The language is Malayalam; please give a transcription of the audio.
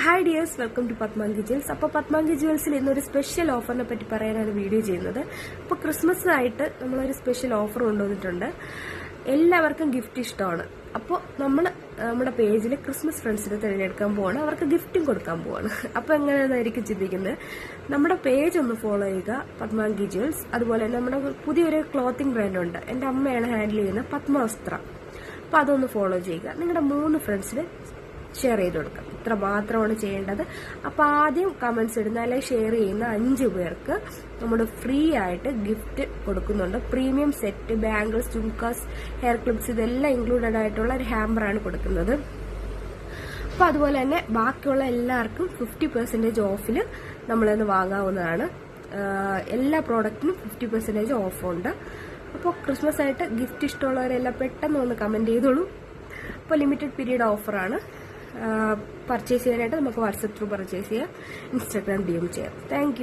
Hi dears, welcome to Padmanki jewels. അപ്പോൾ പത്മാങ്കി ജ്വൽസിൽ ഇന്നൊരു സ്പെഷ്യൽ ഓഫറിനെ പറ്റി പറയാനാണ് വീഡിയോ ചെയ്യുന്നത്. അപ്പോൾ ക്രിസ്മസിനായിട്ട് നമ്മളൊരു സ്പെഷ്യൽ ഓഫർ കൊണ്ടുവന്നിട്ടുണ്ട്. എല്ലാവർക്കും ഗിഫ്റ്റ് ഇഷ്ടമാണ്. അപ്പോൾ നമ്മുടെ പേജിൽ ക്രിസ്മസ് ഫ്രണ്ട്സിനെ തിരഞ്ഞെടുക്കാൻ പോവാണ്, അവർക്ക് ഗിഫ്റ്റും കൊടുക്കാൻ പോവാണ്. അപ്പോൾ എങ്ങനെയാണെന്നായിരിക്കും ചിന്തിക്കുന്നത്. നമ്മുടെ പേജ് ഒന്ന് ഫോളോ ചെയ്യുക, പത്മാങ്കി ജ്വൽസ്. അതുപോലെ നമ്മുടെ പുതിയൊരു ക്ലോത്തിങ് ബ്രാൻഡുണ്ട്, എൻ്റെ അമ്മയാണ് ഹാൻഡിൽ ചെയ്യുന്ന പത്മവസ്ത്ര. അപ്പോൾ അതൊന്ന് ഫോളോ ചെയ്യുക. നിങ്ങളുടെ 3 ഫ്രണ്ട്സിന് ഷെയർ ചെയ്ത് കൊടുക്കാം. ഇത്ര മാത്രമാണ് ചെയ്യേണ്ടത്. അപ്പോൾ ആദ്യം കമന്റ്സ് ഇടുന്ന അല്ലെങ്കിൽ ഷെയർ ചെയ്യുന്ന 5 പേർക്ക് നമ്മൾ ഫ്രീ ആയിട്ട് ഗിഫ്റ്റ് കൊടുക്കുന്നുണ്ട്. Premium set, bangles, jhumkas, hair clips ഇതെല്ലാം ഇൻക്ലൂഡഡ് ആയിട്ടുള്ള ഒരു ഹാമ്പറാണ് കൊടുക്കുന്നത്. അപ്പോൾ അതുപോലെ തന്നെ ബാക്കിയുള്ള എല്ലാവർക്കും 50% ഓഫിൽ നമ്മളിന്ന് വാങ്ങാവുന്നതാണ്. എല്ലാ പ്രോഡക്റ്റിനും 50% ഓഫുണ്ട്. അപ്പോൾ ക്രിസ്മസ് ആയിട്ട് ഗിഫ്റ്റ് ഇഷ്ടമുള്ളവരെല്ലാം പെട്ടെന്ന് ഒന്ന് കമന്റ് ചെയ്തോളൂ. അപ്പോൾ ലിമിറ്റഡ് പീരീഡ് ഓഫറാണ്. പർച്ചേസ് ചെയ്യാനായിട്ട് നമുക്ക് വാട്സപ്പ് ത്രൂ പർച്ചേസ് ചെയ്യാം, ഇൻസ്റ്റാഗ്രാം DM ചെയ്യാം. താങ്ക്